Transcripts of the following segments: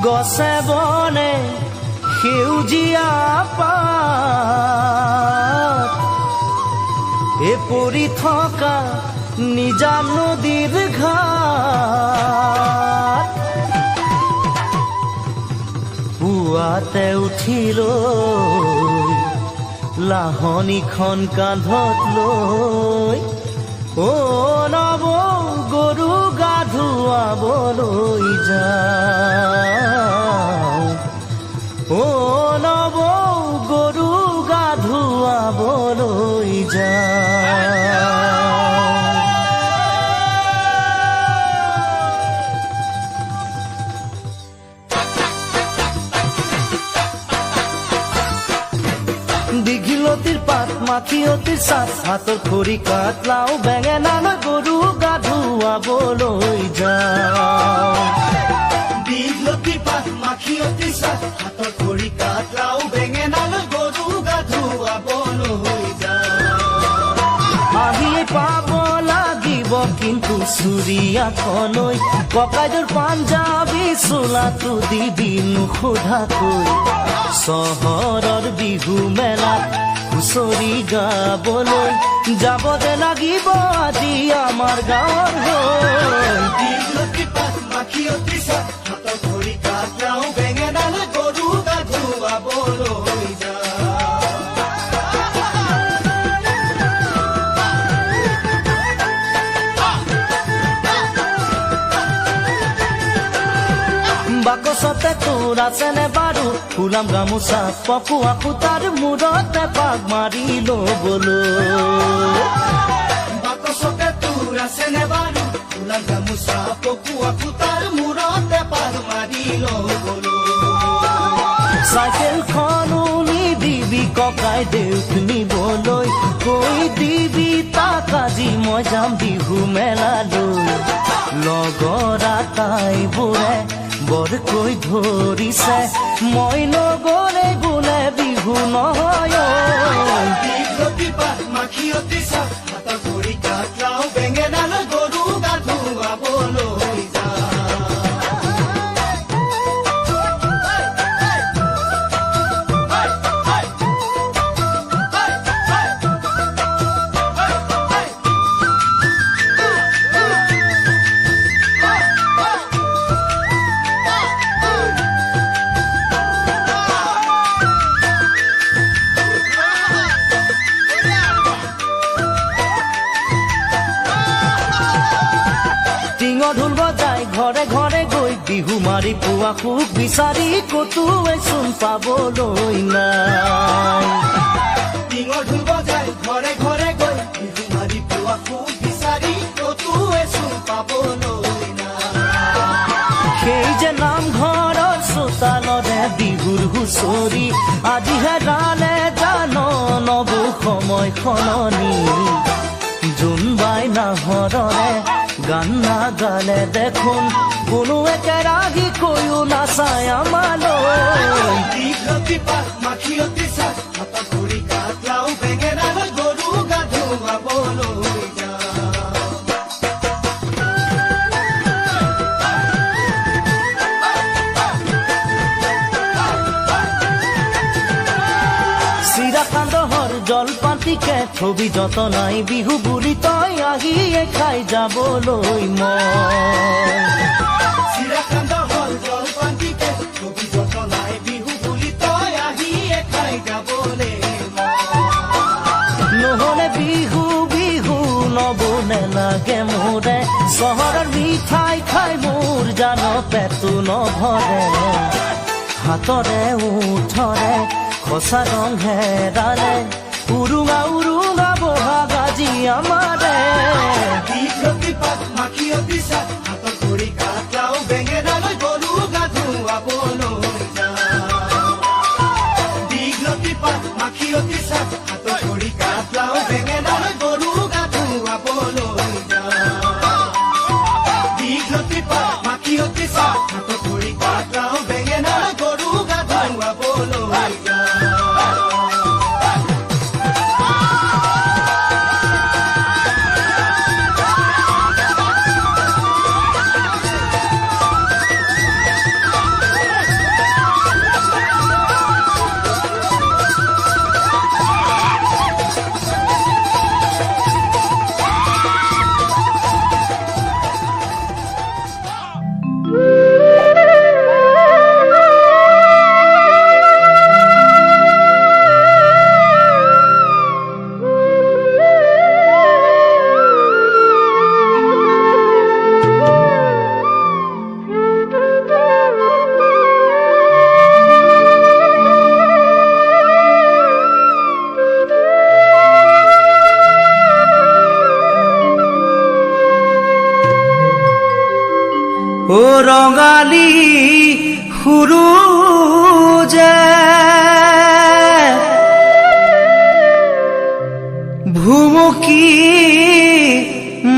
গছে বনে সেউজীয়া পাত পৰি থকা নিজা নদীৰ ঘাট পুৱাতে উঠিলৈ লাহনীখন কান্ধত লৈ নৱ গৰু গা ধুৱাবলৈ যাওঁ নৱ গৰু গা ধুৱাবলৈ যাওঁ দীঘলতিৰ পাত মাখিয়তিৰ চাট হাতৰ খৰি কাট লাও বেঙেনালৈ গৰু গা ধুৱাবলৈ যাওঁ দীঘলতিৰ পাত মাখিয়তিৰ চাট হাতৰ খৰি কাট লাও বেঙেনালৈ গৰু গা ধুৱাবলৈ যাওঁ আহিয়ে পাব লাগিব কিন্তু চুৰিয়াখনৈ ককাইদেউৰ পাঞ্জাবী চোলাটো দিবি নোসোধাকৈ চহৰৰ বিহু মেলাত হুঁচৰি গাবলৈ যাবতে লাগিব আজি আমাৰ গাঁৱৰ দীঘলতি পাত মাখিয়তি চাট হাতৰ খৰি কাট লাও বেঙেনালৈ গৰু গা ধুৱাবলৈ যাওঁ বাকচতে তোৰ আছেনে বাৰু ফুলাম গামোচা পকোৱা সূতাৰ মূৰতে পাক মাৰি ল'বলৈ বাকচতে তোৰ আছেনে বাৰু ফুলাম গামোচা পকোৱা সূতাৰ মূৰতে পাক মাৰি ল'বলৈ চাইকেলখনো নিদিবি ককাইদেউক নিবলৈ কৈ দিবি তাক আজি মই যাম বিহু মেলালৈ লগৰ আটাইবোৰে বৰকৈ ধৰিছে মই নগ'লে বোলে বিহু নহয় দীঘলতি পাত মাখিয়তি চাট হাতৰ খৰি কাট লাও বেঙেনালৈ গৰু গা ধুৱাবলৈ যাওঁ ঢোল বজাই ঘৰে ঘৰে গৈ বিহু মাৰি পোৱা সুখ বিচাৰি কতোৱেচোন পাবলৈ নাই ঢোল বজাই ঘৰে ঘৰে গৈ বিহু মাৰি পোৱা সুখ বিচাৰি কতোৱেচোন পাবলৈ নাই সেই যে নামঘৰৰ চোতালৰে বিহুৰ হুঁচৰি আজি হেৰালে জান নব সময় সলনি জোনবাই নাহৰৰে গান নাগালে দেখোন কোনো একেৰাগি কৈও নাচায় আমালৈ দীঘলতি পাত মাখিয়তি চাট হাতৰ খৰি কাট লাও বেঙেনালৈ গৰু গা ধুৱাবলৈ যাওঁ চিৰাকান্দহৰ জলপাতিকে থবি যতনাই বিহু বুলি তই আহিয়ে খাই যাবলৈ মই চিৰাকান্দহৰ জলপাতিকে থবি যতনাই বিহু বুলি তই আহিয়ে খাই যাবলৈ নহ'লে বিহু বিহু ল'ব নেলাগে মোৰে চহৰৰ মিঠাই খাই মোৰ জান পেটটো নভৰে হাতৰে উঠৰে খোসা ৰং হেৰালে উৰুঙা উৰুঙা বহাগ আজি আমাৰে দীঘলতি পাত মাখিয়তি চাট হাতৰ খৰি কাট লাও বেঙেনালৈ গৰু গা ধুৱাবলৈ যাওঁ দীঘলতি পাত মাখিয়তি চাট হাতৰ খৰি কাট লাও বেঙেনালৈ গৰু গা ধুৱাবলৈ যাওঁ দীঘলতি পাত মাখিয়তি চাট হাতৰ খৰি কাট লাও বেঙেনালৈ গৰু গা ধুৱাবলৈ যাওঁ ও ৰঙালী সুৰুজে ভুমুকি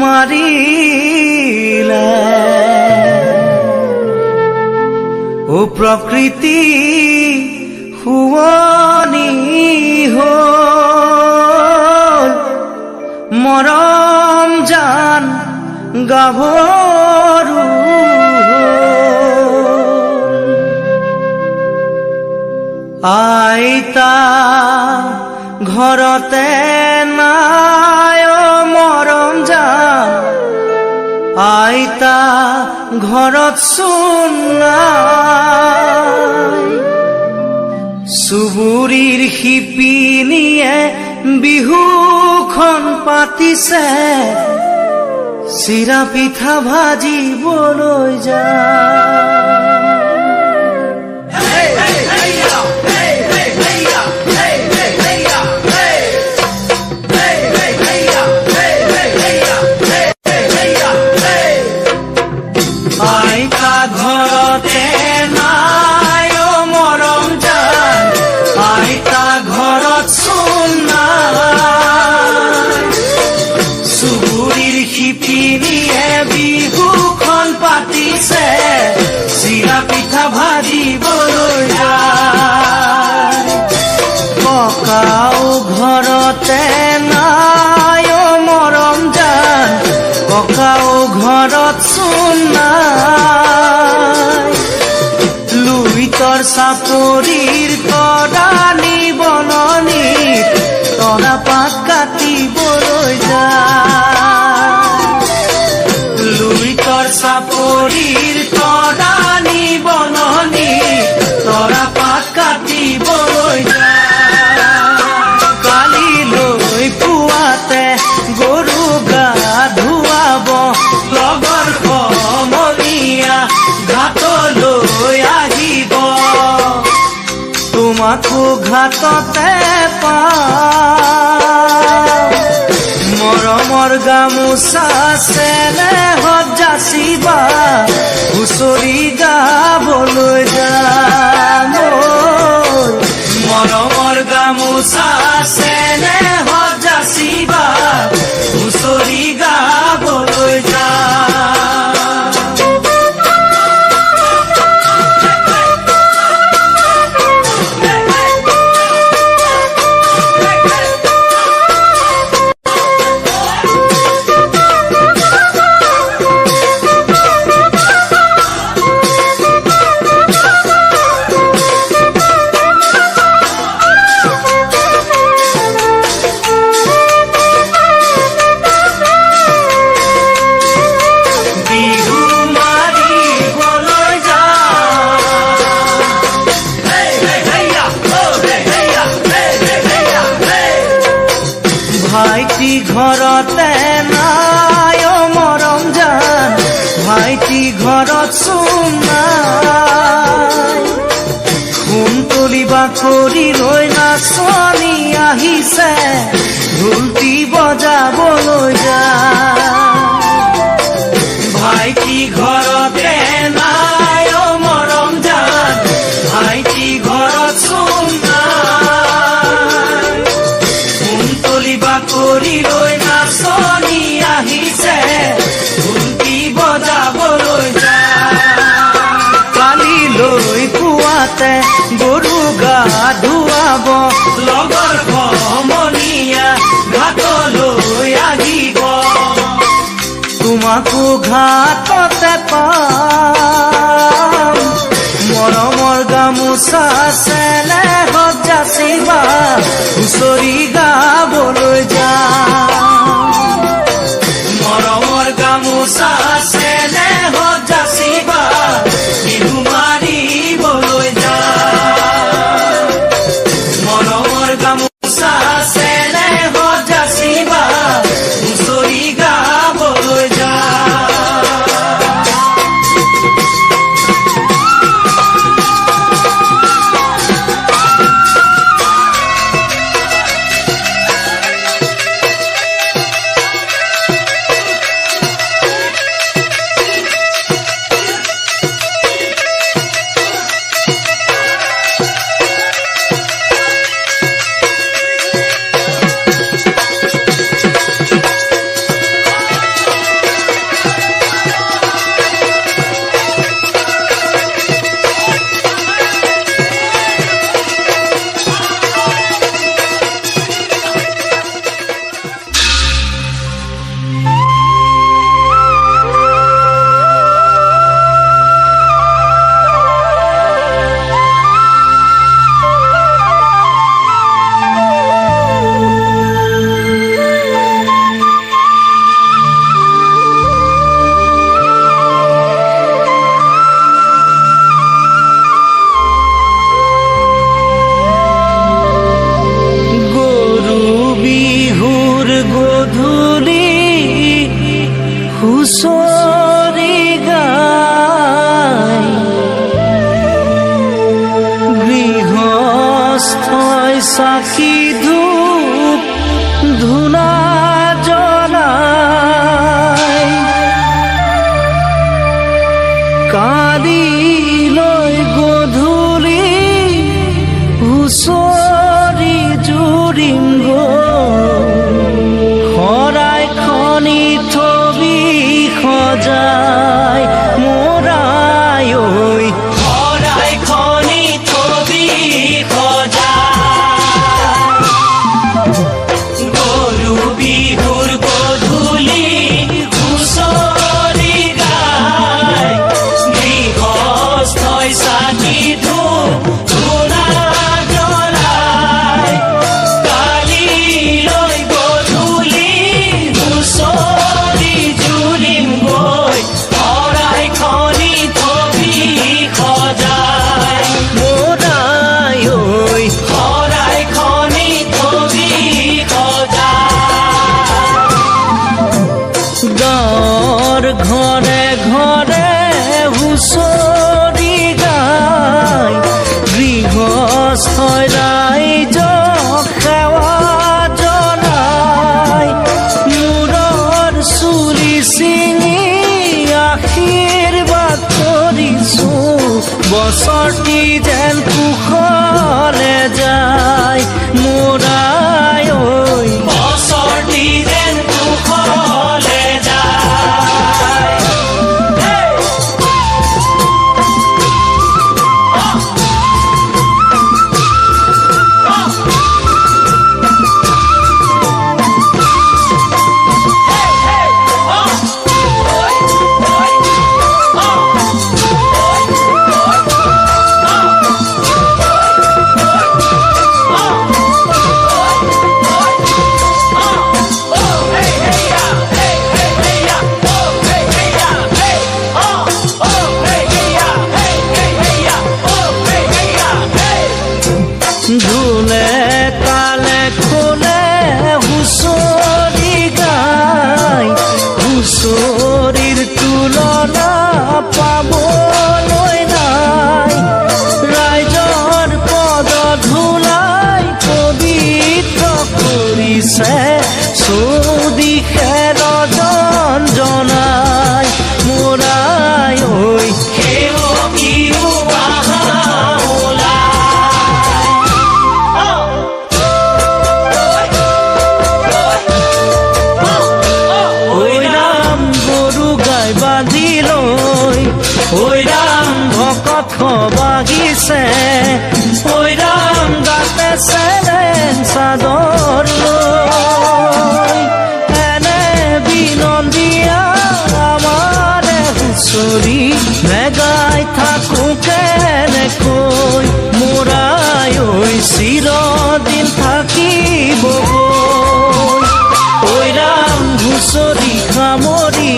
মাৰিলে ও প্ৰকৃতি শুৱনি হ'ল মৰম জান গাভৰু আইতা ঘৰতে নাই মৰম জান আইতা ঘৰত চোন নাই চুবুৰীৰ শিপিনীয়ে বিহুখন পাতিছে চিৰা পিঠা ভাজিবলৈ যায় আইতা ঘৰতে নাই মৰম জান আইতা ঘৰত চোন নাই চুবুৰীৰ শিপিনীয়ে বিহুখন পাতিছে চিৰা পিঠা ভাজিবলৈ যায় ককাও ঘৰতে নাই মৰম জান ককাও ঘৰত চোন নাই লুইতৰ চাপৰিৰ তৰাণী বননিত তৰা পাত কাটিবলৈ যায় লুইতৰ চাপৰিৰ তৰাণী বননিত তৰা পাত কাটিবলৈ যায় কালিলৈ পুৱাতে গৰু গা ধুৱাব লগৰ সমনীয়া ঘাটলৈ আহিব তোমাকো ঘাটতে পাম মৰমৰ গামোচা চেনেহত যাচিবা হুঁচৰি গাবলৈ যাম মৰমৰ গামোচা চেনেহত যাচিবা হুঁচৰি গাবলৈ যাম ভাইটি ঘৰতে নাই মৰম জান ভাইটি ঘৰত চোন নাই সোণ তুলিবা কৰি লৈ নাচনি আহিছে ঢোলটি বজাবলৈ যায় ভাইটি ঘৰতে নাই মৰম জান ভাইটি ঘৰত চোন নাই সোণ তুলিবা কৰি লৈ নাচনি আহিছে ঢোলটি বজাবলৈ যায় কালিলৈ পুৱাতে গৰু গা ধুৱাব লগৰ সমনীয়া ঘাটলৈ আহিব তোমাকো ঘাটতে পাম মৰমৰ গামোচা চেনেহত যাচিবা হুঁচৰি গাবলৈ যাম মৰমৰ গামোচা চেনেহত যাচিবা বিহু মাৰিবলৈ যাম মৰমৰ গামোচা চেনেহত যাচিবা হুঁচৰি গাবলৈ যাম হুঁচৰি গাই গৃহস্থই চাকি ধূপ ধূনা জ্বলাই কালিলৈ গধূলি হুঁচৰি জুৰিম শৰাই খনি থবি সজাই মোৰাই ঐ শৰাই খনি থবি সজাই গৰু বিহুৰ গধূলি হুঁচৰি গাই গৃহস্থই চাকি ধূপ ধূনা জ্বলাই কালিলৈ গধূলি হুঁচৰি জুৰিম গৈ শৰাই খনি থবি সজাই মোৰাই ঐ শৰাই খনি থবি সজাই গাঁৱৰ ঘৰে ঘৰে হুঁচৰি গাই গৃহস্থই ৰাইজক সেৱা জনাই মূৰৰ চুলি ছিঙি আশীৰ্বাদ কৰিছো বছৰটি যেন কুশলে যায় মোৰাই ঐ বছৰটি যেন কুশলে যায় ঢোলে তালে খোলে হুঁচৰি গাই হুঁচৰিৰ তুলনা পাবলৈ নাই ৰাইজৰ পদ ধূলাই পবিত্ৰ কৰিছে চৌদিশে ৰজন জনাই মোৰাই ঐ সেৱকীও আহা ঐ ৰাম ভকত বাগিছে ঐ ৰাম গাতে চেৰেং চাদৰ লৈ এনে বিনন্দীয়া আমাৰে হুঁচৰি নেগাই থাকো কেনেকৈ মোৰাই ঐ চিৰদিন থাকিব ঐ ৰাম হুঁচৰি সামৰি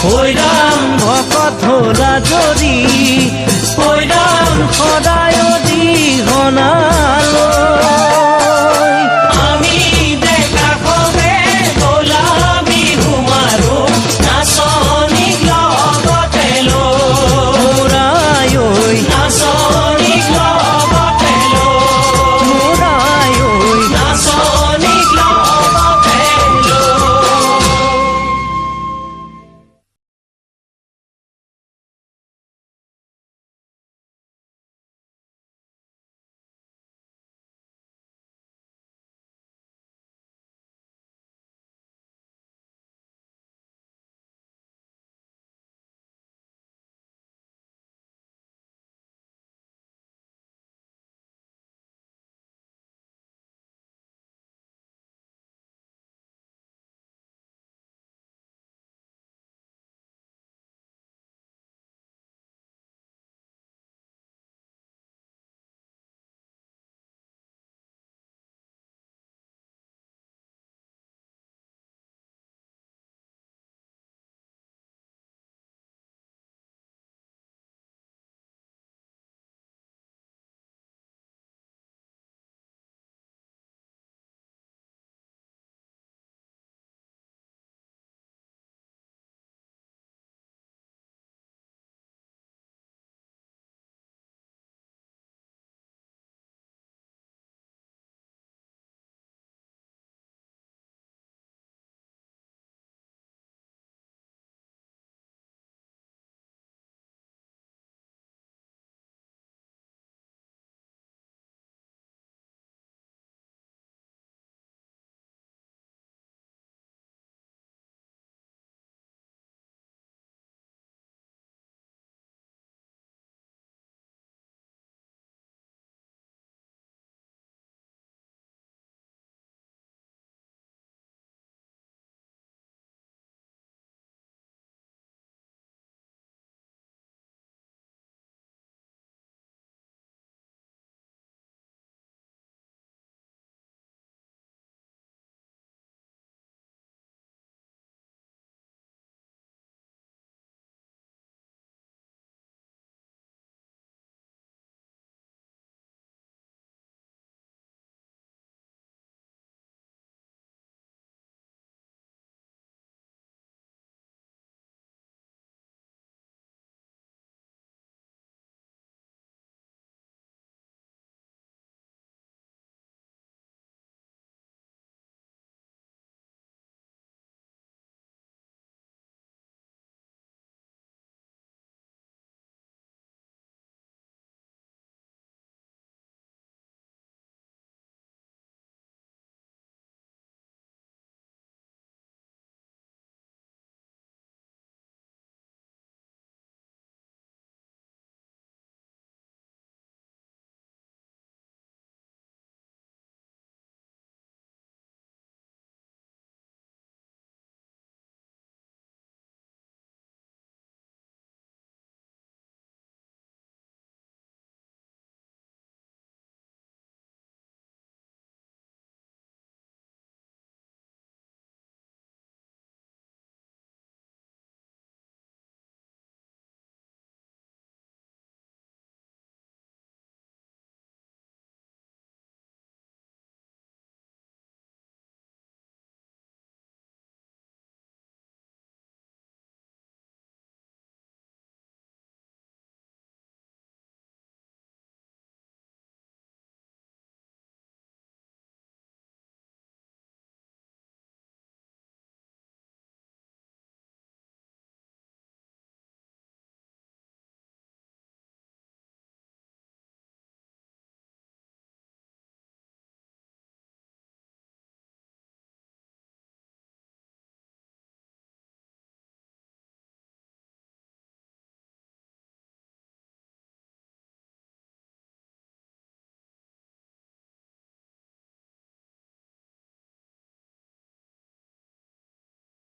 ঐ ৰাম ভকত হলা জৰি ঐ ৰাম সদায় দিহনা